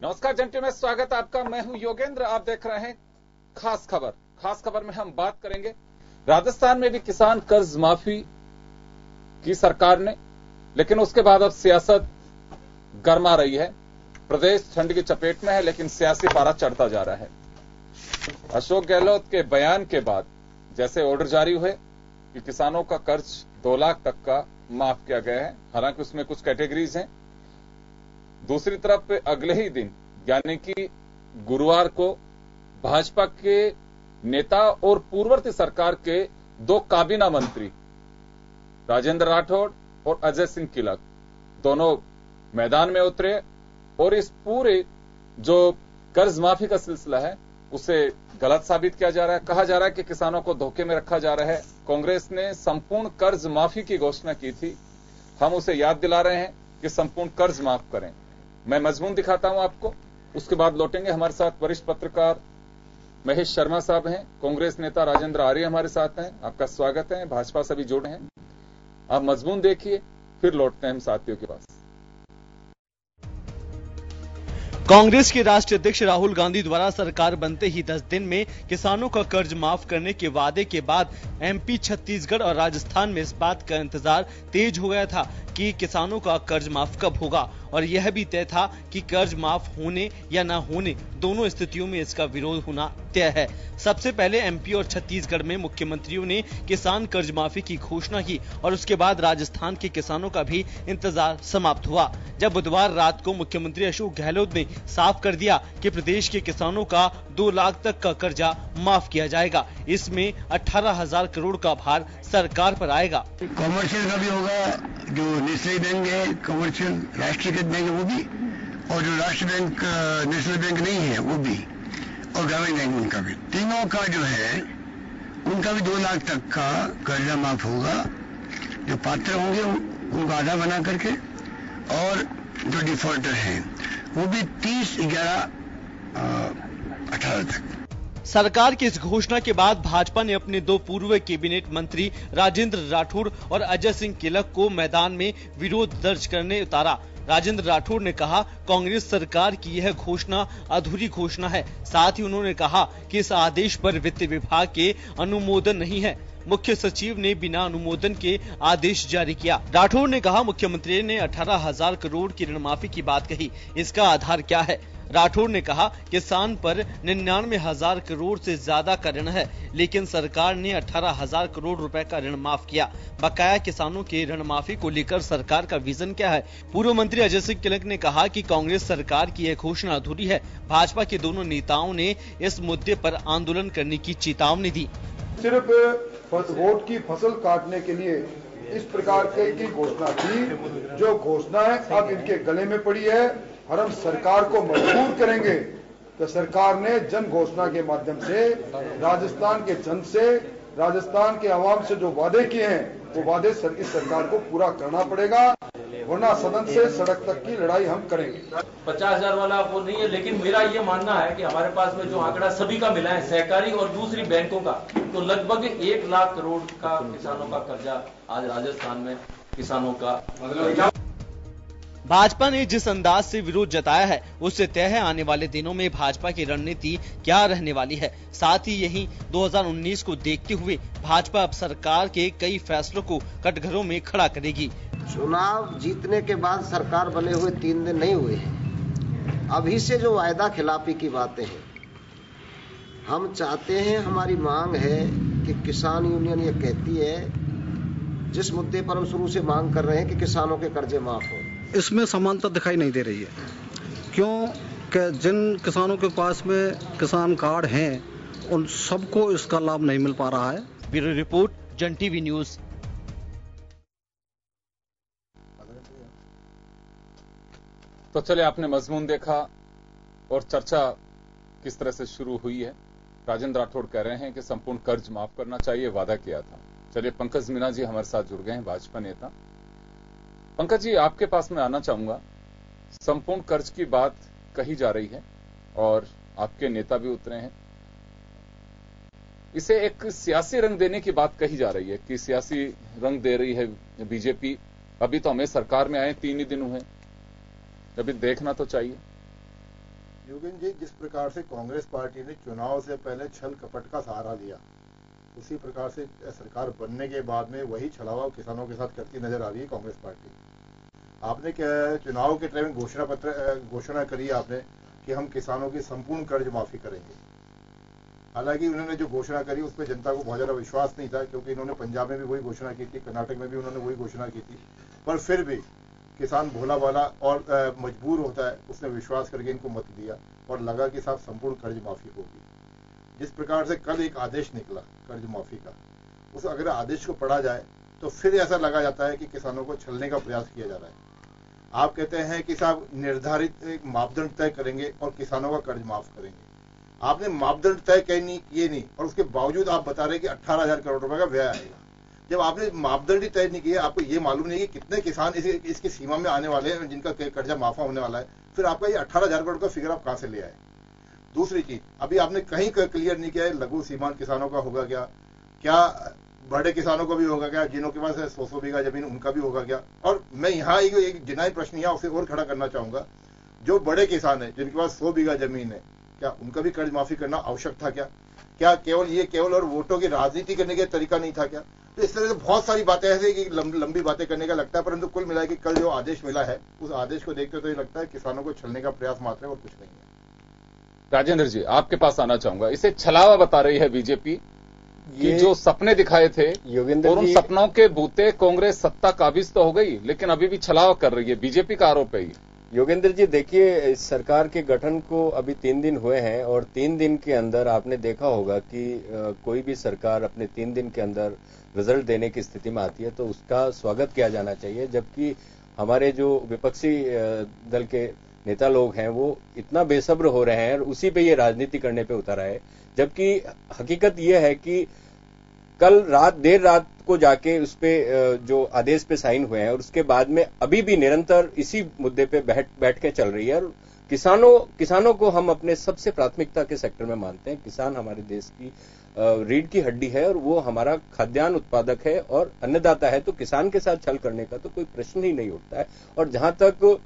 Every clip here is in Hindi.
नमस्कार जंटी में स्वागत है आपका। मैं हूं योगेंद्र। आप देख रहे हैं खास खबर। खास खबर में हम बात करेंगे राजस्थान में भी किसान कर्ज माफी की सरकार ने, लेकिन उसके बाद अब सियासत गर्मा रही है। प्रदेश ठंड की चपेट में है, लेकिन सियासी पारा चढ़ता जा रहा है। अशोक गहलोत के बयान के बाद जैसे ऑर्डर जारी हुए कि किसानों का कर्ज 2 लाख तक का माफ किया गया है, हालांकि उसमें कुछ कैटेगरीज हैं। दूसरी तरफ अगले ही दिन यानी कि गुरुवार को भाजपा के नेता और पूर्ववर्ती सरकार के 2 काबीना मंत्री राजेंद्र राठौड़ और अजय सिंह किलक दोनों मैदान में उतरे और इस पूरे जो कर्ज माफी का सिलसिला है उसे गलत साबित किया जा रहा है। कहा जा रहा है कि किसानों को धोखे में रखा जा रहा है। कांग्रेस ने संपूर्ण कर्ज माफी की घोषणा की थी, हम उसे याद दिला रहे हैं कि संपूर्ण कर्ज माफ करें। मैं मजमून दिखाता हूं आपको, उसके बाद लौटेंगे। हमारे साथ वरिष्ठ पत्रकार महेश शर्मा साहब हैं, कांग्रेस नेता राजेंद्र आर्य हमारे साथ हैं। आपका स्वागत है। भाजपा से भी जुड़े हैं। आप मजमून देखिए, फिर लौटते हैं हम साथियों के पास। कांग्रेस के राष्ट्रीय अध्यक्ष राहुल गांधी द्वारा सरकार बनते ही 10 दिन में किसानों का कर्ज माफ करने के वादे के बाद एमपी, छत्तीसगढ़ और राजस्थान में इस बात का इंतजार तेज हो गया था कि किसानों का कर्ज माफ कब होगा, और यह भी तय था कि कर्ज माफ होने या ना होने दोनों स्थितियों में इसका विरोध होना तय है। सबसे पहले एमपी और छत्तीसगढ़ में मुख्यमंत्रियों ने किसान कर्ज माफी की घोषणा की और उसके बाद राजस्थान के किसानों का भी इंतजार समाप्त हुआ, जब बुधवार रात को मुख्यमंत्री अशोक गहलोत ने साफ कर दिया कि प्रदेश के किसानों का 2 लाख तक का कर्जा माफ किया जाएगा। इसमें 18,000 करोड़ का भार सरकार पर आएगा। कॉमर्शियल का भी होगा, जो नेशनल बैंक है, कॉमर्शियल राष्ट्रीयकृत बैंक है वो भी, और जो राष्ट्र बैंक नेशनल बैंक नहीं है वो भी, और ग्रामीण बैंक उनका भी, तीनों का जो है उनका भी 2 लाख तक का कर्जा माफ होगा। जो पात्र होंगे उनका आधा बना करके, और जो डिफॉल्टर हैं वो भी 30/11/18 तक। सरकार की इस घोषणा के बाद भाजपा ने अपने 2 पूर्व कैबिनेट मंत्री राजेंद्र राठौड़ और अजय सिंह किलक को मैदान में विरोध दर्ज करने उतारा। राजेंद्र राठौड़ ने कहा, कांग्रेस सरकार की यह घोषणा अधूरी घोषणा है। साथ ही उन्होंने कहा कि इस आदेश पर वित्त विभाग के अनुमोदन नहीं है। मुख्य सचिव ने बिना अनुमोदन के आदेश जारी किया। राठौड़ ने कहा, मुख्यमंत्री ने 18,000 करोड़ की ऋण माफी की बात कही, इसका आधार क्या है? राठौड़ ने कहा, किसान पर 99,000 करोड़ से ज्यादा का ऋण है, लेकिन सरकार ने 18,000 करोड़ रुपए का ऋण माफ किया। बकाया किसानों के ऋण माफी को लेकर सरकार का विजन क्या है? पूर्व मंत्री अजय सिंह किलक ने कहा कि कांग्रेस सरकार की यह घोषणा अधूरी है। भाजपा के दोनों नेताओं ने इस मुद्दे पर आंदोलन करने की चेतावनी दी। सिर्फ वोट की फसल काटने के लिए इस प्रकार की घोषणा थी। जो घोषणा है अब इनके गले में पड़ी है और हम सरकार को मजबूर करेंगे। तो सरकार ने जन घोषणा के माध्यम से राजस्थान के जन से, राजस्थान के आवाम से जो वादे किए हैं वो वादे इस सरकार को पूरा करना पड़ेगा, वरना सदन से सड़क तक की लड़ाई हम करेंगे। 50,000 वाला वो नहीं है, लेकिन मेरा ये मानना है कि हमारे पास में जो आंकड़ा सभी का मिला है, सहकारी और दूसरी बैंकों का, तो लगभग 1 लाख करोड़ का किसानों का कर्जा आज राजस्थान में किसानों का। भाजपा ने जिस अंदाज से विरोध जताया है उससे तय है आने वाले दिनों में भाजपा की रणनीति क्या रहने वाली है। साथ ही यही 2019 को देखते हुए भाजपा अब सरकार के कई फैसलों को कटघरों में खड़ा करेगी। चुनाव जीतने के बाद सरकार बने हुए 3 दिन नहीं हुए हैं। अभी से जो वायदा खिलाफी की बातें हैं, हम चाहते हैं, हमारी मांग है कि किसान यूनियन ये कहती है, जिस मुद्दे पर हम शुरू से मांग कर रहे हैं कि किसानों के कर्जे माफ हो, इसमें समानता दिखाई नहीं दे रही है। क्यों कि जिन किसानों के पास में किसान कार्ड हैं उन सबको इसका लाभ नहीं मिल पा रहा है। ब्यूरो रिपोर्ट, जन टीवी न्यूज। तो चले, आपने मजमून देखा और चर्चा किस तरह से शुरू हुई है। राजेंद्र राठौड़ कह रहे हैं कि संपूर्ण कर्ज माफ करना चाहिए, वादा किया था। चलिए, पंकज मीना जी हमारे साथ जुड़ गए हैं, भाजपा नेता। पंकज जी, आपके पास मैं आना चाहूंगा। संपूर्ण कर्ज की बात कही जा रही है और आपके नेता भी उतरे हैं। इसे एक सियासी रंग देने की बात कही जा रही है कि सियासी रंग दे रही है बीजेपी। अभी तो हमें सरकार में आए 3 ही दिन हुए, अभी देखना तो चाहिए। योगेंद्र जी, जिस प्रकार से कांग्रेस पार्टी ने चुनाव से पहले छल कपट का सहारा लिया, उसी प्रकार से सरकार बनने के बाद में वही छलावा किसानों के साथ करती नजर आ रही है कांग्रेस पार्टी। आपने क्या चुनाव के टाइम घोषणा करी आपने कि हम किसानों की संपूर्ण कर्ज माफी करेंगे। हालांकि उन्होंने जो घोषणा करी उस पर जनता को बहुत ज्यादा विश्वास नहीं था, क्योंकि इन्होंने पंजाब में भी वही घोषणा की थी, कर्नाटक में भी उन्होंने वही घोषणा की थी, पर फिर भी किसान भोला भाला और मजबूर होता है, उसने विश्वास करके इनको मत दिया और लगा कि साहब संपूर्ण कर्ज माफी होगी। जिस प्रकार से कल एक आदेश निकला कर्ज माफी का, उस अगर आदेश को पढ़ा जाए तो फिर ऐसा लगा जाता है कि किसानों को छलने का प्रयास किया जा रहा है। आप कहते हैं कि साहब निर्धारित एक मापदंड तय करेंगे और किसानों का कर्ज माफ करेंगे। आपने मापदंड तय किए नहीं और उसके बावजूद आप बता रहे कि 18,000 करोड़ रुपए का व्यय आएगा। जब आपने मापदंड ही तय नहीं किए, आपको ये मालूम नहीं कि कितने किसान इसकी सीमा में आने वाले हैं जिनका कर्जा माफा होने वाला है, फिर आपका ये 18,000 करोड़ का फिगर आप कहां से ले आए। दूसरी चीज, अभी आपने कहीं क्लियर नहीं किया है लघु सीमांत किसानों का होगा क्या बड़े किसानों को भी होगा क्या, जिनके पास 100 बीघा जमीन उनका भी होगा क्या। और मैं यहाँ एक जिनाई प्रश्न यहाँ उसे और खड़ा करना चाहूंगा, जो बड़े किसान है जिनके पास 100 बीघा जमीन है, क्या उनका भी कर्ज माफी करना आवश्यक था क्या केवल और वोटों की राजनीति करने का तरीका नहीं था क्या। तो इस तरह से बहुत सारी बातें ऐसे कि लंबी बातें करने का लगता है, परंतु कुल मिला के कल जो आदेश मिला है उस आदेश को देखते तो ये लगता है किसानों को छलने का प्रयास मात्र है और कुछ नहीं है। राजेंद्र जी, आपके पास आना चाहूंगा। इसे छलावा बता रही है बीजेपी कि जो सपने दिखाए थे और उन सपनों के बूते कांग्रेस सत्ता काबिज तो हो गई, लेकिन अभी भी छलावा कर रही है, बीजेपी का आरोप है। योगेंद्र जी, देखिए, सरकार के गठन को अभी 3 दिन हुए हैं और 3 दिन के अंदर आपने देखा होगा कि कोई भी सरकार अपने 3 दिन के अंदर रिजल्ट देने की स्थिति में आती है तो उसका स्वागत किया जाना चाहिए। जबकि हमारे जो विपक्षी दल के नेता लोग हैं वो इतना बेसब्र हो रहे हैं और उसी पे ये राजनीति करने पे उतर आए। जबकि हकीकत ये है कि कल देर रात को जाके उस पे जो आदेश पे साइन हुए हैं और उसके बाद में अभी भी निरंतर इसी मुद्दे पे बैठ के चल रही है। और किसानों को हम अपने सबसे प्राथमिकता के सेक्टर में मानते हैं। किसान हमारे देश की रीढ़ की हड्डी है और वो हमारा खाद्यान्न उत्पादक है और अन्नदाता है, तो किसान के साथ छल करने का तो कोई प्रश्न ही नहीं उठता है। और जहां तक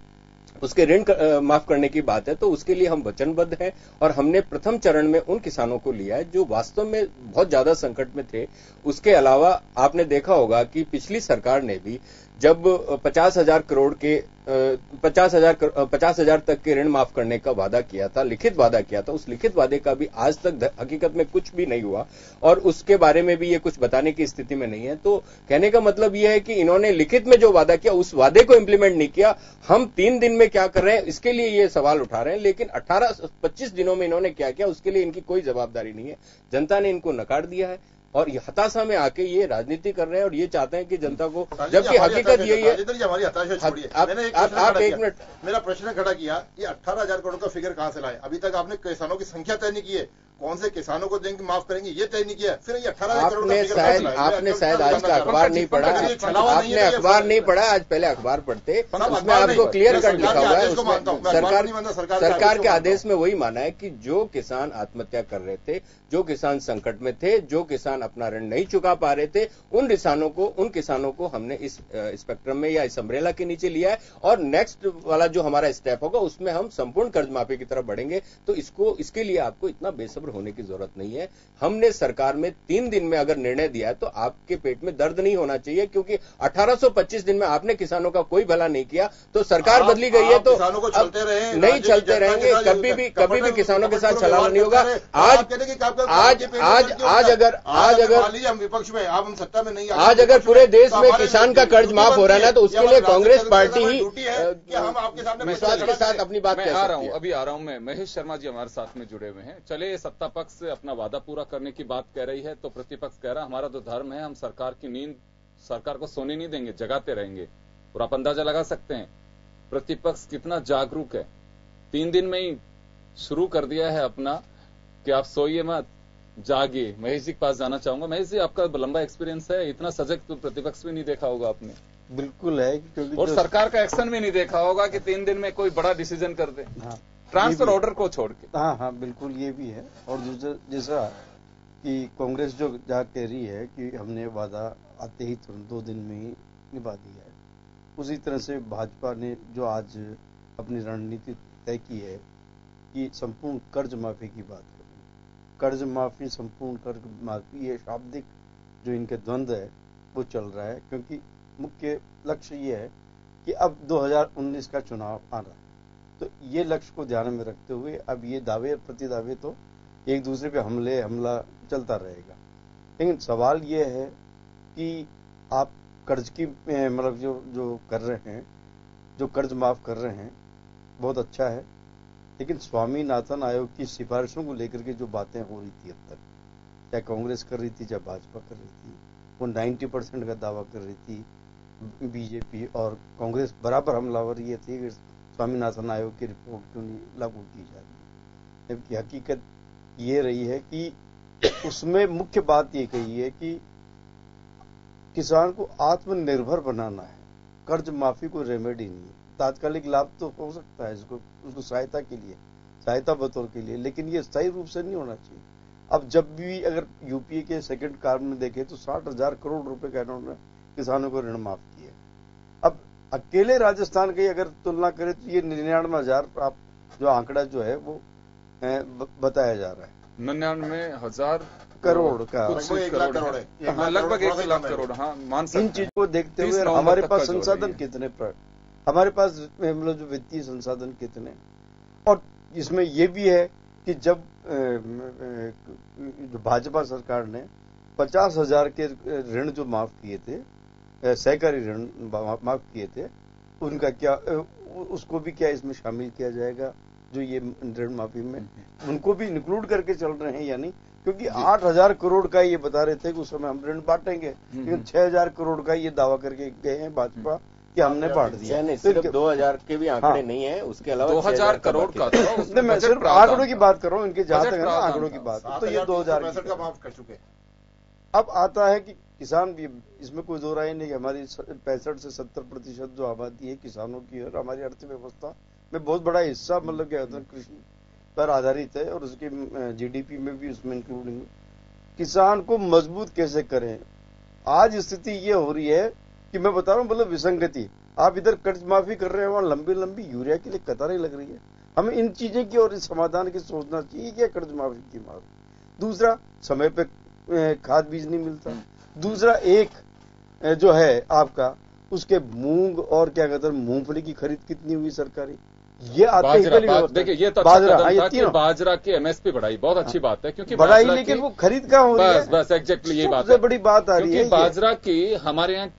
उसके ऋण माफ करने की बात है तो उसके लिए हम वचनबद्ध हैं और हमने प्रथम चरण में उन किसानों को लिया है जो वास्तव में बहुत ज्यादा संकट में थे। उसके अलावा आपने देखा होगा कि पिछली सरकार ने भी जब 50,000 करोड़ के 50,000 तक के ऋण माफ करने का वादा किया था, लिखित वादा किया था, उस लिखित वादे का भी आज तक हकीकत में कुछ भी नहीं हुआ और उसके बारे में भी ये कुछ बताने की स्थिति में नहीं है। तो कहने का मतलब ये है कि इन्होंने लिखित में जो वादा किया उस वादे को इंप्लीमेंट नहीं किया। हम 3 दिन में क्या कर रहे हैं इसके लिए ये सवाल उठा रहे हैं, लेकिन 25 दिनों में इन्होंने क्या किया उसके लिए इनकी कोई जवाबदारी नहीं है। जनता ने इनको नकार दिया है और ये हताशा में आके ये राजनीति कर रहे हैं और ये चाहते हैं कि जनता को, जबकि हकीकत यही है। हमारी हताशा छोड़िए, आप एक मिनट, मेरा प्रश्न खड़ा किया, ये 18,000 करोड़ का फिगर कहां से लाए? अभी तक आपने किसानों की संख्या तय नहीं की है, कौन से किसानों को देंगे माफ करेंगे ये तय नहीं किया, फिर ये 18,000 करोड़ आपने शायद आज का अखबार नहीं पढ़ा, आपने अखबार नहीं पढ़ा, आज पहले अखबार पढ़ते, उसमें आपको क्लियर कट लिखा हुआ है। सरकार के आदेश में वही माना है कि जो किसान आत्महत्या कर रहे थे, जो किसान संकट में थे, जो किसान अपना ऋण नहीं चुका पा रहे थे, उन किसानों को हमने इस स्पेक्ट्रम में या इस अम्ब्रेला के नीचे लिया है और नेक्स्ट वाला जो हमारा स्टेप होगा उसमें हम संपूर्ण कर्ज माफी की तरफ बढ़ेंगे। तो इसके लिए आपको इतना बेसब्र होने की जरूरत नहीं है। हमने सरकार में 3 दिन में अगर निर्णय दिया है तो आपके पेट में दर्द नहीं होना चाहिए, क्योंकि 1825 दिन में आपने किसानों का कोई भला नहीं किया। तो सरकार बदली गई है तो नहीं चलते रहेंगे, कभी भी किसानों के साथ छलावा नहीं होगा। हम विपक्ष में, आप हम सत्ता में नहीं, आज अगर पूरे देश में किसान का कर्ज माफ हो रहा है ना तो उसके लिए कांग्रेस पार्टी ही विश्वास के साथ अपनी बात कह सकती है। अभी आ रहा हूं मैं, महेश शर्मा जी हमारे साथ में जुड़े हुए हैं। चले, सत्ता पक्ष अपना वादा पूरा करने की बात कह रही है तो प्रतिपक्ष कह रहा हमारा तो धर्म है, हम सरकार को सोने नहीं देंगे, जगाते रहेंगे। और आप अंदाजा लगा सकते हैं प्रतिपक्ष कितना जागरूक है। 3 दिन में ही शुरू कर दिया है अपना कि आप सोइए मत, जागिए। महेश जी के पास जाना चाहूंगा। महेश जी, आपका लंबा एक्सपीरियंस है, इतना सजग तो प्रतिपक्ष भी नहीं देखा होगा आपने। बिल्कुल है, क्योंकि और सरकार का एक्शन भी नहीं देखा होगा कि 3 दिन में कोई बड़ा डिसीजन कर दे। हाँ, ट्रांसफर ऑर्डर को छोड़ के। हाँ, बिल्कुल ये भी है। और दूसरा जैसा कि कांग्रेस जो कह रही है कि हमने वादा आते ही तुरंत 2 दिन में ही निभा दिया है, उसी तरह से भाजपा ने जो आज अपनी रणनीति तय की है कि संपूर्ण कर्ज माफी की बात करूं। कर्ज माफी, संपूर्ण कर्ज माफी, ये शाब्दिक जो इनके द्वंद्व है वो चल रहा है, क्योंकि मुख्य लक्ष्य ये है कि अब 2019 का चुनाव आ रहा है, तो ये लक्ष्य को ध्यान में रखते हुए अब ये दावे प्रति दावे तो एक दूसरे पे हमला चलता रहेगा। लेकिन सवाल ये है कि आप कर्ज की मतलब जो कर रहे हैं, जो कर्ज माफ कर रहे हैं, बहुत अच्छा है, लेकिन स्वामीनाथन आयोग की सिफारिशों को लेकर के जो बातें हो रही थी अब तक, चाहे कांग्रेस कर रही थी चाहे भाजपा कर रही थी, वो 90% का दावा कर रही थी, बीजेपी और कांग्रेस बराबर हमलावर ये थी कि स्वामीनाथन आयोग की रिपोर्ट क्यों नहीं लागू की जा रही। जबकि हकीकत ये रही है कि उसमें मुख्य बात ये कही है कि किसान को आत्मनिर्भर बनाना है, कर्ज माफी कोई रेमेडी नहीं है। तात्कालिक लाभ तो हो सकता है उसको सहायता के लिए, सहायता बतौर के लिए, लेकिन ये सही रूप से नहीं होना चाहिए। अब जब भी अगर यूपीए के सेकंड कार्ड में देखें तो 60,000 करोड़ रुपए का इन्होंने किसानों को ऋण माफ किए। अब अकेले राजस्थान की अगर तुलना करें तो ये 99,000 आप जो आंकड़ा जो है वो बताया जा रहा है, 99,000 करोड़ का, लगभग 1 लाख करोड़। हाँ, मान सकते हैं। इन चीजों को देखते हुए हमारे पास संसाधन कितने, हमारे पास मतलब जो वित्तीय संसाधन कितने, और इसमें यह भी है कि जब जो भाजपा सरकार ने 50,000 के ऋण जो माफ किए थे, सहकारी ऋण माफ किए थे, उनका क्या, उसको भी क्या इसमें शामिल किया जाएगा जो ये ऋण माफी में, उनको भी इंक्लूड करके चल रहे हैं या नहीं? क्योंकि 8,000 करोड़ का ये बता रहे थे कि उस समय हम ऋण बांटेंगे, लेकिन 6,000 करोड़ का ये दावा करके गए हैं भाजपा कि हमने बांट दिया। नहीं, सिर्फ 2,000 के भी आंकड़े नहीं है, उसके अलावा 2,000 करोड़ का था। मैं सिर्फ आंकड़ों की बात कर रहा हूँ, इनके जहां तक है ना आंकड़ों की बात, तो ये 2,000 का माफ कर चुके। अब आता है कि किसान भी, इसमें कोई दो राय नहीं कि हमारी 65 से 70% जो आबादी है किसानों की, और हमारी अर्थव्यवस्था में बहुत बड़ा हिस्सा मतलब क्या होता है कृषि पर आधारित है, और उसकी जीडीपी में भी उसमें इंक्लूडिंग। किसान को मजबूत कैसे करें? आज स्थिति ये हो रही है कि मैं बता रहा हूं, मतलब विसंगति, आप इधर कर्ज माफी कर रहे हैं, वहां लंबी लंबी यूरिया के लिए कतारें लग रही है। हमें इन चीजें की और इस समाधान की सोचना चाहिए, क्या कर्ज माफी की माफ। दूसरा, समय पे खाद बीज नहीं मिलता। दूसरा, एक जो है आपका उसके मूंग और क्या कहते हैं मूंगफली की खरीद कितनी हुई सरकारी, ये आते देखिए ये तो अच्छा कदम था कि बाजरा की एमएसपी बढ़ाई, बहुत अच्छी बात है, क्योंकि बढ़ाई, लेकिन वो खरीद कहाँ हो रही है? बस एग्जैक्टली ये बात सबसे बड़ी बात आ रही है। बाजरा की हमारे यहाँ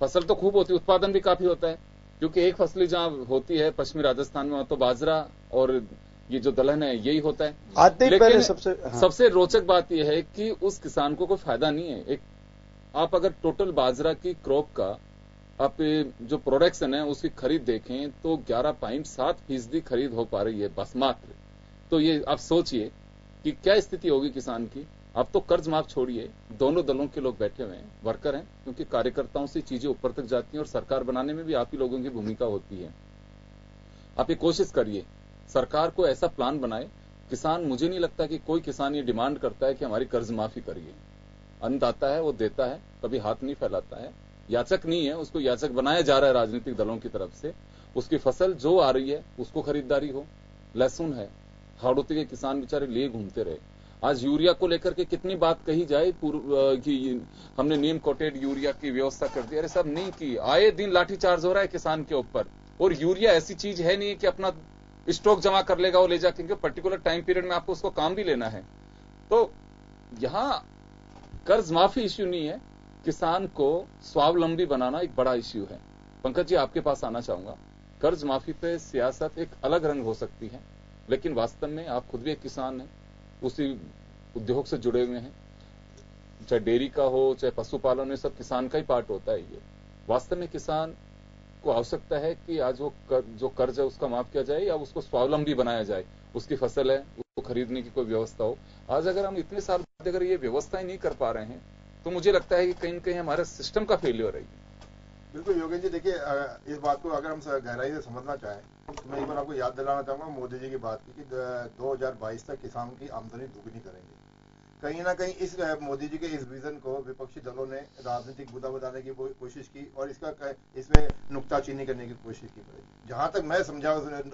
फसल तो खूब होती है, उत्पादन भी काफी होता है, क्योंकि एक फसली जहाँ होती है पश्चिमी राजस्थान में, तो बाजरा और ये जो दलहन है यही होता है। आते ही पहले सबसे रोचक बात यह है कि उस किसान को कोई फायदा नहीं है। एक आप अगर टोटल बाजरा की क्रॉप का आप जो प्रोडक्शन है उसकी खरीद देखें तो 11.7% खरीद हो पा रही है बस मात्र। तो ये आप सोचिए कि क्या स्थिति होगी किसान की। अब तो कर्ज माफ छोड़िए, दोनों दलों के लोग बैठे हुए हैं, वर्कर हैं, क्योंकि कार्यकर्ताओं से चीजें ऊपर तक जाती हैं और सरकार बनाने में भी आप ही लोगों की भूमिका होती है। आप ये कोशिश करिए, सरकार को ऐसा प्लान बनाए। किसान, मुझे नहीं लगता कि कोई किसान ये डिमांड करता है कि हमारी कर्ज माफी करिए। अन्नदाता है, वो देता है, कभी हाथ नहीं फैलाता है, याचक नहीं है, उसको याचक बनाया जा रहा है राजनीतिक दलों की तरफ से। उसकी फसल जो आ रही है उसको खरीदारी हो। लहसुन है, हाड़ौती के किसान बेचारे लिए घूमते रहे। आज यूरिया को लेकर के कितनी बात कही जाए कि हमने नीम कोटेड यूरिया की व्यवस्था कर दी, अरे सब नहीं की। आए दिन लाठीचार्ज हो रहा है किसान के ऊपर। और यूरिया ऐसी चीज है नहीं कि अपना स्टॉक जमा कर लेगा वो ले जाके, क्योंकि पर्टिकुलर टाइम पीरियड में आपको उसको काम भी लेना है। तो यहां कर्ज माफी इश्यू नहीं है, किसान को स्वावलंबी बनाना एक बड़ा इश्यू है। पंकज जी, आपके पास आना चाहूंगा। कर्ज माफी पे सियासत एक अलग रंग हो सकती है, लेकिन वास्तव में आप खुद भी एक किसान हैं, उसी उद्योग से जुड़े हुए हैं, चाहे डेयरी का हो चाहे पशुपालन, ये सब किसान का ही पार्ट होता है। ये वास्तव में किसान को आवश्यकता है कि आज वो जो कर्ज है उसका माफ किया जाए या उसको स्वावलंबी बनाया जाए। उसकी फसल है, उसको खरीदने की कोई व्यवस्था हो। आज अगर हम इतने साल बाद अगर ये व्यवस्था ही नहीं कर पा रहे हैं तो मुझे लगता है कि कहीं न कहीं हमारे सिस्टम का फेलियर है। बिल्कुल योगेश जी, देखिए इस बात को अगर हम गहराई से समझना चाहें तो मैं एक बार आपको याद दिलाना चाहूंगा मोदी जी की बात की कि 2022 तक किसानों की आमदनी दुगनी करेंगे। कहीं ना कहीं इस मोदी जी के इस विजन को विपक्षी दलों ने राजनीतिक मुद्दा बनाने की कोशिश की और इसमें नुक्ताचीनी करने की कोशिश की। जहां तक मैं समझा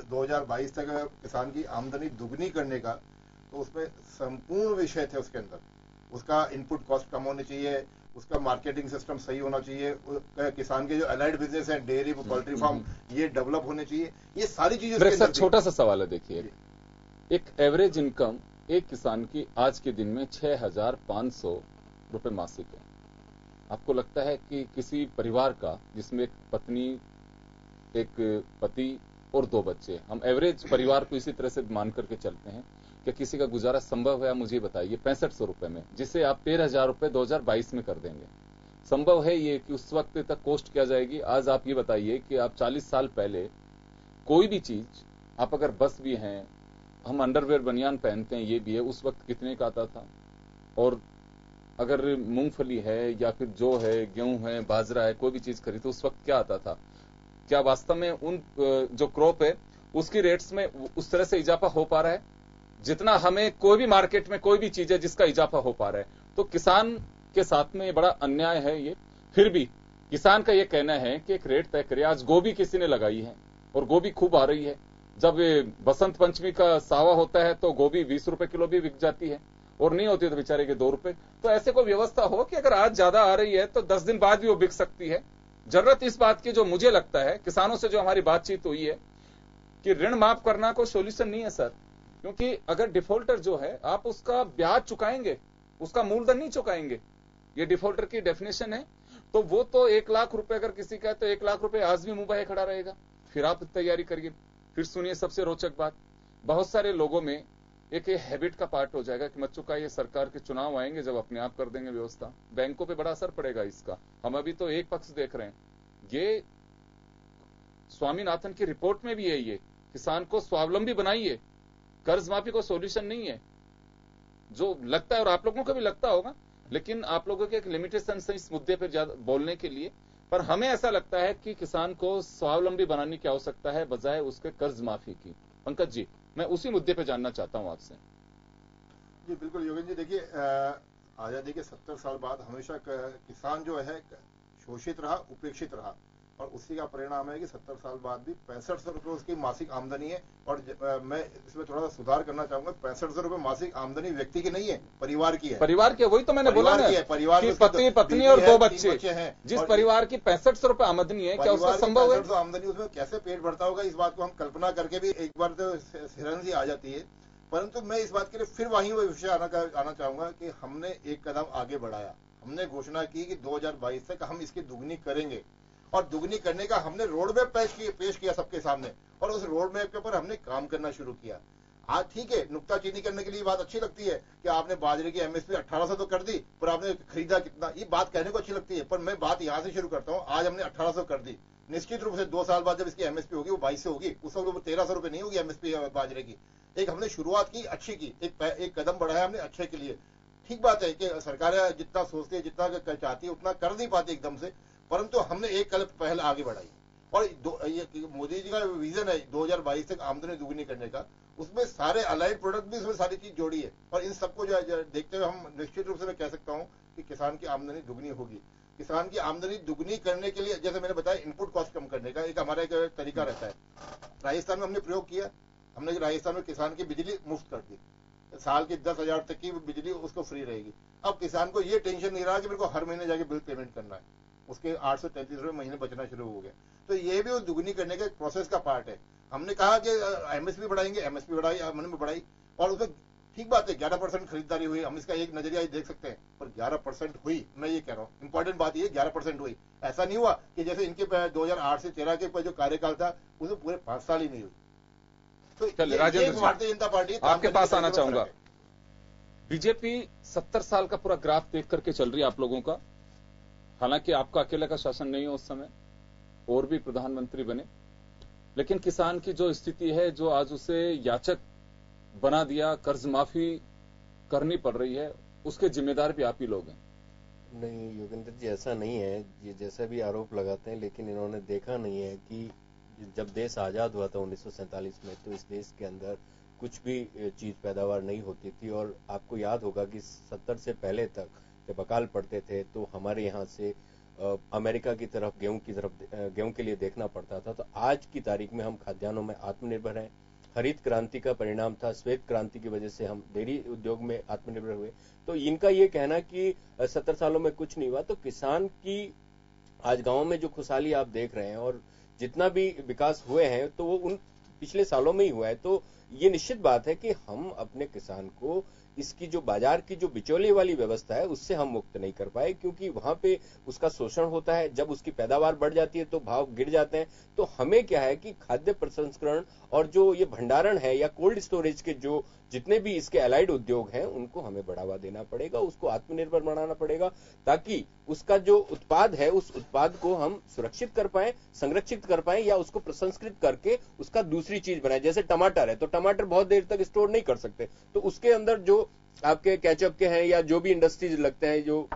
2022 तक किसान की आमदनी दुगनी करने का, तो उसमें संपूर्ण विषय थे उसके अंदर। उसका इनपुट कॉस्ट कम होनी चाहिए, उसका मार्केटिंग सिस्टम सही होना चाहिए, किसान के जो अलाइड बिजनेस है, डेयरी पोल्ट्री फार्म, ये डेवलप होने चाहिए। ये सारी चीजें। सर छोटा सा सवाल है, देखिए एक एवरेज इनकम एक किसान की आज के दिन में 6,500 रुपए मासिक है। आपको लगता है कि किसी परिवार का जिसमें एक पत्नी, एक पति और 2 बच्चे, हम एवरेज परिवार को इसी तरह से मान करके चलते हैं, कि किसी का गुजारा संभव है? मुझे बताइए 6500 रुपए में, जिसे आप 13,000 रुपए 2022 में कर देंगे, संभव है ये कि उस वक्त तक कॉस्ट क्या जाएगी? आज आप ये बताइए कि आप 40 साल पहले कोई भी चीज, आप अगर बस भी हैं, हम अंडरवेयर बनियान पहनते हैं, ये भी है, उस वक्त कितने का आता था? और अगर मूंगफली है या फिर जो है, गेहूं है, बाजरा है, कोई भी चीज खरीदते तो उस वक्त क्या आता था? क्या वास्तव में उन जो क्रॉप है उसकी रेट्स में उस तरह से इजाफा हो पा रहा है जितना हमें कोई भी मार्केट में कोई भी चीज है जिसका इजाफा हो पा रहा है? तो किसान के साथ में ये बड़ा अन्याय है ये। फिर भी किसान का ये कहना है कि एक रेट तय करे। आज गोभी किसी ने लगाई है और गोभी खूब आ रही है। जब बसंत पंचमी का सावा होता है तो गोभी 20 रुपए किलो भी बिक जाती है, और नहीं होती तो बेचारे के 2 रुपए। तो ऐसे कोई व्यवस्था हो कि अगर आज ज्यादा आ रही है तो 10 दिन बाद भी वो बिक सकती है। जरूरत इस बात की, जो मुझे लगता है किसानों से जो हमारी बातचीत हुई है, कि ऋण माफ करना कोई सोल्यूशन नहीं है सर, क्योंकि अगर डिफॉल्टर जो है आप उसका ब्याज चुकाएंगे, उसका मूलधन नहीं चुकाएंगे, ये डिफॉल्टर की डेफिनेशन है। तो वो तो 1 लाख रुपए अगर किसी का है तो 1 लाख रुपए आज भी मुंह बहे खड़ा रहेगा। फिर आप तैयारी करिए। फिर सुनिए सबसे रोचक बात, बहुत सारे लोगों में एक हैबिट का पार्ट हो जाएगा कि मत चुकाइए, सरकार के चुनाव आएंगे जब अपने आप कर देंगे व्यवस्था। बैंकों पे बड़ा असर पड़ेगा इसका। हम अभी तो एक पक्ष देख रहे हैं, ये स्वामीनाथन की रिपोर्ट में भी है, ये किसान को स्वावलंबी बनाइए, कर्ज माफी को सॉल्यूशन नहीं है जो लगता है, और आप लोगों को भी लगता होगा, लेकिन आप लोगों के एक लिमिटेशन है इस मुद्दे पर ज्यादा बोलने के लिए। पर हमें ऐसा लगता है कि किसान को स्वावलंबी बनाने की आवश्यकता है बजाय उसके कर्ज माफी की। पंकज जी, मैं उसी मुद्दे पे जानना चाहता हूं आपसे। जी बिल्कुल योगेंद्र जी, देखिए आजादी के 70 साल बाद हमेशा किसान जो है शोषित रहा, उपेक्षित रहा, और उसी का परिणाम है कि 70 साल बाद भी 6500 रुपए उसकी मासिक आमदनी है। और मैं इसमें थोड़ा सा सुधार करना चाहूंगा, 6500 रुपए मासिक आमदनी व्यक्ति की नहीं है, परिवार की है। परिवार की, वही तो मैंने बोला ना, परिवार की पति पत्नी और 2 बच्चे हैं। जिस परिवार की 6500 रुपए आमदनी है, क्या उसका संभव है? आमदनी, उसमें कैसे पेट भरता होगा, इस बात को हम कल्पना करके भी एक बार तो सिरन सी आ जाती है। परंतु मैं इस बात के लिए फिर वही विषय आना चाहूंगा कि हमने एक कदम आगे बढ़ाया। हमने घोषणा की कि 2022 तक हम इसकी दुगनी करेंगे, और दुगनी करने का हमने रोड मैप पेश किया सबके सामने, और उस रोड मैप के ऊपर हमने काम करना शुरू किया। आज ठीक है, नुक्ताचीनी करने के लिए बात अच्छी लगती है कि आपने बाजरे की एमएसपी 1800 तो कर दी, पर आपने खरीदा कितना, ये बात कहने को अच्छी लगती है। पर मैं बात यहां से शुरू करता हूं। आज हमने 1800 कर दी, निश्चित रूप से 2 साल बाद जब इसकी एमएसपी होगी वो 2200 होगी, उस वक्त वो 1300 रुपए नहीं होगी एमएसपी बाजरे की। एक हमने शुरुआत की, अच्छी की, एक कदम बढ़ाया हमने अच्छे के लिए। ठीक बात है कि सरकार जितना सोचती है, जितना चाहती है, उतना कर नहीं पाती एकदम से, परंतु हमने एक कदम पहले आगे बढ़ाई। और मोदी जी का विजन है 2022 तक आमदनी दुगनी करने का, उसमें सारे अलाइड प्रोडक्ट भी उसमें सारी चीज जोड़ी है। और इन सबको जो देखते हुए हम निश्चित रूप से मैं कह सकता हूं कि किसान की आमदनी दुगनी होगी। किसान की आमदनी दुगनी करने के लिए, जैसे मैंने बताया, इनपुट कॉस्ट कम करने का एक हमारा एक तरीका रहता है। राजस्थान में हमने प्रयोग किया, हमने राजस्थान में किसान की बिजली मुफ्त कर दी, साल की 10,000 तक की बिजली उसको फ्री रहेगी। अब किसान को ये टेंशन नहीं रहा कि मेरे को हर महीने जाके बिल पेमेंट करना है, उसके 833 रुपए महीने बचना शुरू हो गया। तो ये भी उस दुगनी करने के प्रोसेस का पार्ट है। हमने कहा कि एमएसपी बढ़ाएंगे, एमएसपी बढ़ाई, हमने बढ़ाई, और उसमें ठीक बात है 11% खरीदारी हुई, हम इसका एक नजरिया देख सकते हैं, पर 11% हुई, मैं ये कह रहा हूँ इंपॉर्टेंट बात ये 11% हुई। ऐसा नहीं हुआ कि जैसे इनके 2008 से 13 के जो कार्यकाल था उसमें पूरे 5 साल ही नहीं हुई। तो राजेंद्र, भारतीय जनता पार्टी आपके पास आना चाहूंगा। बीजेपी 70 साल का पूरा ग्राफ देख करके चल रही है आप लोगों का। हालांकि आपका अकेले का शासन नहीं है उस समय, और भी प्रधानमंत्री बने, लेकिन किसान की जो स्थिति है, जो आज उसे याचक बना दिया, कर्ज माफी करनी पड़ रही है, उसके जिम्मेदार भी आप ही लोग हैं। नहीं योगेंद्र जी, ऐसा नहीं है। ये जैसा भी आरोप लगाते हैं, लेकिन इन्होंने देखा नहीं है कि जब देश आजाद हुआ था 1947 में, तो इस देश के अंदर कुछ भी चीज पैदावार नहीं होती थी। और आपको याद होगा कि 70 से पहले तक जब अकाल पड़ते थे तो हमारे यहाँ से अमेरिका की तरफ गेहूं के लिए देखना पड़ता था। तो आज की तारीख में हम खाद्यान्नों में आत्मनिर्भर हैं। हरित क्रांति का परिणाम था, श्वेत क्रांति की वजह से हम डेयरी उद्योग में आत्मनिर्भर हुए। तो इनका ये कहना कि 70 सालों में कुछ नहीं हुआ, तो किसान की आज गांव में जो खुशहाली आप देख रहे हैं और जितना भी विकास हुए हैं तो वो उन पिछले सालों में ही हुआ है। तो ये निश्चित बात है कि हम अपने किसान को इसकी जो बाजार की जो बिचौलिए वाली व्यवस्था है उससे हम मुक्त नहीं कर पाए, क्योंकि वहां पे उसका शोषण होता है। जब उसकी पैदावार बढ़ जाती है तो भाव गिर जाते हैं। तो हमें क्या है कि खाद्य प्रसंस्करण और जो ये भंडारण है या कोल्ड स्टोरेज के जो जितने भी इसके अलाइड उद्योग हैं उनको हमें बढ़ावा देना पड़ेगा, उसको आत्मनिर्भर बनाना पड़ेगा, ताकि उसका जो उत्पाद है उस उत्पाद को हम सुरक्षित कर पाए, संरक्षित कर पाए या उसको प्रसंस्कृत करके उसका दूसरी चीज बनाए। जैसे टमाटर है तो टमाटर बहुत देर तक स्टोर नहीं कर सकते, तो उसके अंदर जो आपके केचप के हैं या जो भी इंडस्ट्रीज लगते हैं, जो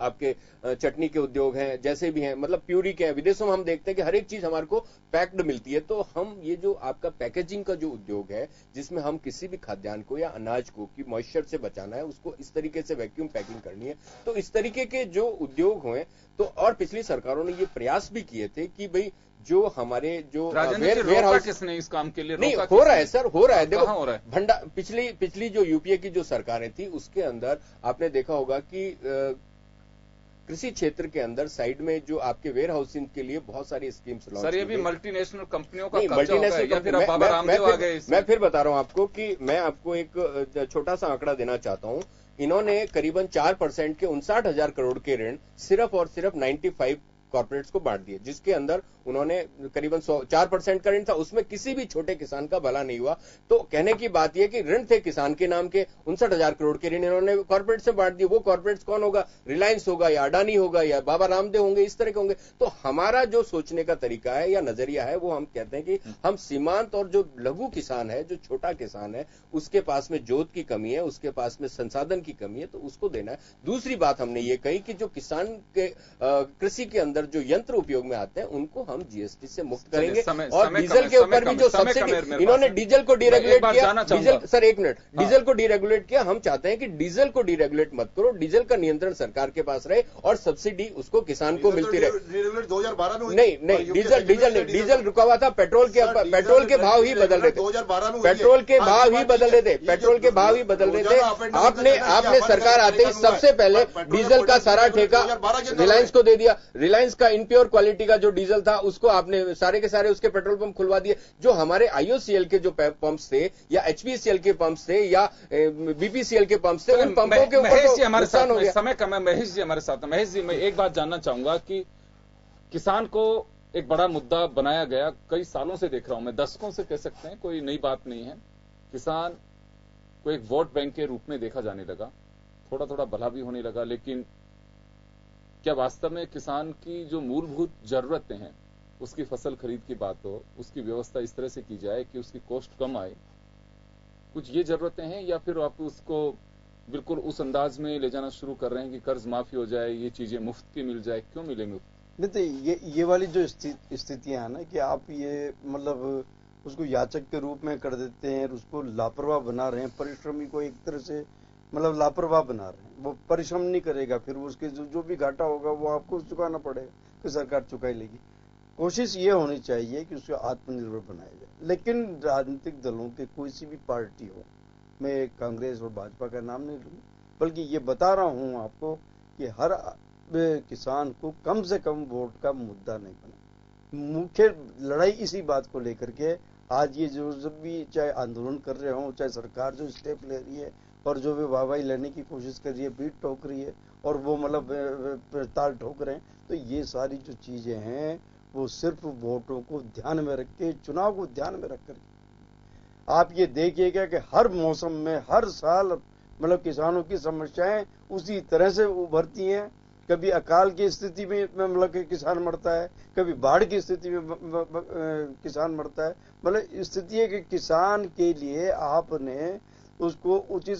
आपके चटनी के उद्योग हैं, जैसे भी हैं, मतलब प्यूरी के हैं, विदेशों में हम देखते हैं कि हर एक चीज हमारे को पैक्ड मिलती है। तो हम ये जो आपका पैकेजिंग का जो उद्योग है जिसमें हम किसी भी खाद्यान्न को या अनाज को की मॉइस्चर से बचाना है, उसको इस तरीके से वैक्यूम पैकिंग करनी है, तो इस तरीके के जो उद्योग हुए तो और पिछली सरकारों ने ये प्रयास भी किए थे कि भाई जो हमारे जो वेयर हाउस किसने इस काम के लिए नहीं हो रहा है सर, हो रहा है। देखो हो रहा है पिछली जो यूपीए की जो सरकारें थी उसके अंदर आपने देखा होगा कि कृषि क्षेत्र के अंदर साइड में जो आपके वेयर हाउसिंग के लिए बहुत सारी स्कीम्स लॉन्च। सर ये भी मल्टीनेशनल कंपनियों का मल्टीनेशनल या फिर बाबा रामदेव आ गए। मैं फिर बता रहा हूं आपको कि मैं आपको एक छोटा सा आंकड़ा देना चाहता हूं। इन्होंने करीबन 4% के 59,000 करोड़ के ऋण सिर्फ और सिर्फ 95 कॉर्पोरेट्स को बांट दिए, जिसके अंदर उन्होंने करीबन 4% का ऋण था, उसमें किसी भी छोटे किसान का भला नहीं हुआ। तो कहने की बात यह कि ऋण थे किसान के नाम के 59,000 करोड़ के ऋण इन्होंने कॉर्पोरेट से बांट दिए। वो कॉर्पोरेट्स कौन होगा? रिलायंस होगा या अडानी होगा या बाबा रामदेव होंगे, इस तरह के होंगे। तो हमारा जो सोचने का तरीका है या नजरिया है वो हम कहते हैं कि हम सीमांत और जो लघु किसान है, जो छोटा किसान है, उसके पास में जोत की कमी है, उसके पास में संसाधन की कमी है, तो उसको देना है। दूसरी बात हमने ये कही कि जो किसान के कृषि के अंदर जो यंत्र उपयोग में आते हैं उनको हम जीएसटी से मुक्त करेंगे। और डीजल के ऊपर भी जो सब्सिडी इन्होंने डीजल को डीरेगुलेट किया, सर एक मिनट, डीजल को डीरेगुलेट किया। हम चाहते हैं कि डीजल को डीरेगुलेट मत करो, डीजल का नियंत्रण सरकार के पास रहे और सब्सिडी उसको किसान को मिलती रहे। 2012 में नहीं डीजल रुका हुआ था। पेट्रोल के भाव ही बदल रहे थे, पेट्रोल के भाव ही बदल रहे थे, पेट्रोल के भाव ही बदल रहे थे। आपने सरकार आते ही सबसे पहले डीजल का सारा ठेका रिलायंस को दे दिया। रिलायंस का इनप्योर क्वालिटी का जो डीजल था उसको आपने सारे के सारे उसके पेट्रोल पंप खुलवा दिए। जो हमारे आईओसीएल के जो पंप्स थे या एचपीसीएल के पंप्स थे या बीपीसीएल के पंप्स थे, उन पंपों के ऊपर हमारे साथ हो गया। समय कम है, महेश जी हमारे साथ। महेश जी, मैं एक बात जानना चाहूंगा कि किसान को एक बड़ा मुद्दा बनाया गया, कई सालों से देख रहा हूं मैं, दशकों से कह सकते हैं, कोई नई बात नहीं है। किसान को एक वोट बैंक के रूप में देखा जाने लगा, थोड़ा थोड़ा भला भी होने लगा। लेकिन क्या वास्तव में किसान की जो मूलभूत जरूरतें हैं, उसकी फसल खरीद की बात हो, उसकी व्यवस्था इस तरह से की जाए कि उसकी कॉस्ट कम आए, कुछ ये जरूरतें हैं, या फिर आप उसको बिल्कुल उस अंदाज में ले जाना शुरू कर रहे हैं कि कर्ज माफी हो जाए, ये चीजें मुफ्त की मिल जाए? क्यों मिले मुफ्त? नहीं तो ये वाली जो स्थितियां है ना कि आप ये मतलब उसको याचक के रूप में कर देते हैं, उसको लापरवाह बना रहे हैं, परिश्रमी को एक तरह से मतलब लापरवाह बना रहे हैं। वो परिश्रम नहीं करेगा, फिर उसके जो भी घाटा होगा वो आपको चुकाना पड़ेगा, कि सरकार चुकाई लेगी। कोशिश ये होनी चाहिए कि उसको आत्मनिर्भर बनाया जाए। लेकिन राजनीतिक दलों के कोई सी भी पार्टी हो, मैं कांग्रेस और भाजपा का नाम नहीं लूंगा, बल्कि ये बता रहा हूं आपको कि हर किसान को कम से कम वोट का मुद्दा नहीं बना। मुख्य लड़ाई इसी बात को लेकर के आज ये जो जब भी चाहे आंदोलन कर रहे हो, चाहे सरकार जो स्टेप ले रही है और जो भी वाहवाही लेने की कोशिश कर रही है, बीट ठोक रही है और वो मतलब ताल ठोक रहे हैं, तो ये सारी जो चीजें हैं वो सिर्फ वोटों को ध्यान में रख के, चुनाव को ध्यान में रख कर आप ये देखिएगा कि हर मौसम में हर साल मतलब किसानों की समस्याएं उसी तरह से उभरती हैं। कभी अकाल की स्थिति में मतलब किसान मरता है, कभी बाढ़ की स्थिति में किसान मरता है। मतलब स्थिति है कि किसान के लिए आपने उसको उचित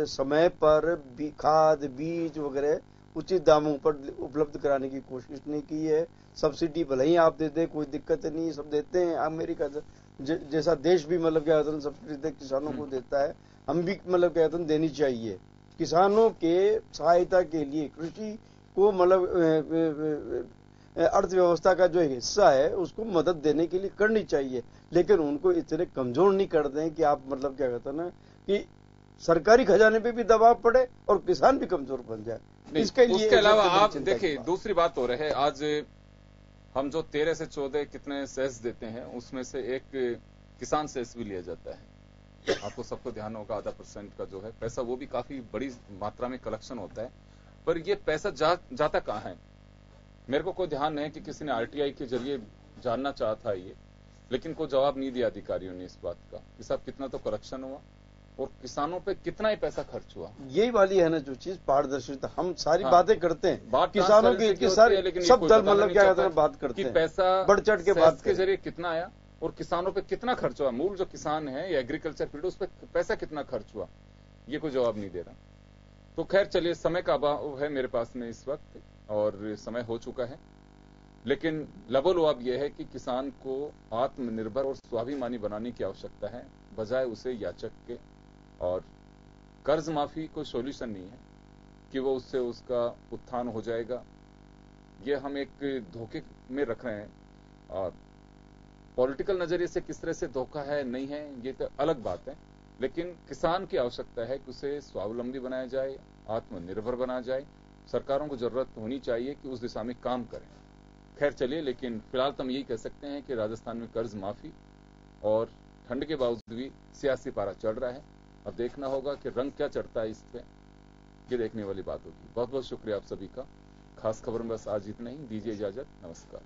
समय पर खाद बीज वगैरह उचित दामों पर उपलब्ध कराने की कोशिश नहीं की है। सब्सिडी भले ही आप दे दे, कोई दिक्कत नहीं, सब देते हैं अमेरिका से, जैसा देश भी मतलब क्या कहते हैं सब्सिडी किसानों को देता है, हम भी मतलब क्या कहते हैं देनी चाहिए। किसानों के सहायता के लिए कृषि को मतलब अर्थव्यवस्था का जो हिस्सा है उसको मदद देने के लिए करनी चाहिए, लेकिन उनको इतने कमजोर नहीं कर दें कि आप मतलब क्या कहते हैं ना कि सरकारी खजाने पे भी दबाव पड़े और किसान भी कमजोर बन जाए। इसके लिए उसके अलावा आप देखिए दूसरी बात हो रही है, आज हम जो 13 से 14 कितने सेस देते हैं उसमें से एक किसान सेस भी लिया जाता है। आपको सबको ध्यान होगा 0.5% का जो है पैसा वो भी काफी बड़ी मात्रा में कलेक्शन होता है, पर ये पैसा जाता कहां है मेरे को कोई ध्यान नहीं है कि किसी ने आरटीआई के जरिए जानना चाहा था ये, लेकिन कोई जवाब नहीं दिया अधिकारियों ने इस बात का कि साहब कितना तो करप्शन हुआ और किसानों पे कितना ही पैसा खर्च हुआ। यही वाली है ना जो चीज पारदर्शिता, हम सारी बातें करते हैं किसानों की सारी सब दल मतलब क्या कहते हैं बात करते हैं पैसा बढ़ चढ़ के बात के जरिए कितना आया और किसानों पे कितना खर्च हुआ, मूल जो किसान है या एग्रीकल्चर फील्ड उस पर पैसा कितना खर्च हुआ, ये कोई जवाब नहीं दे रहा। तो खैर चलिए, समय का अभाव है मेरे पास में इस वक्त और समय हो चुका है, लेकिन लबोलुआब यह है कि किसान को आत्मनिर्भर और स्वाभिमानी बनाने की आवश्यकता है बजाय उसे याचक के। और कर्ज माफी कोई सॉल्यूशन नहीं है कि वो उससे उसका उत्थान हो जाएगा, ये हम एक धोखे में रख रहे हैं। और पॉलिटिकल नजरिए से किस तरह से धोखा है नहीं है ये तो अलग बात है, लेकिन किसान की आवश्यकता है कि उसे स्वावलंबी बनाया जाए, आत्मनिर्भर बनाया जाए। सरकारों को जरूरत होनी चाहिए कि उस दिशा में काम करें। खैर चलिए, लेकिन फिलहाल तो हम यही कह सकते हैं कि राजस्थान में कर्ज माफी और ठंड के बावजूद भी सियासी पारा चढ़ रहा है। अब देखना होगा कि रंग क्या चढ़ता है इस पे, ये देखने वाली बात होगी। बहुत बहुत शुक्रिया आप सभी का। खास खबर में बस आज इतना ही, दीजिए इजाजत, नमस्कार।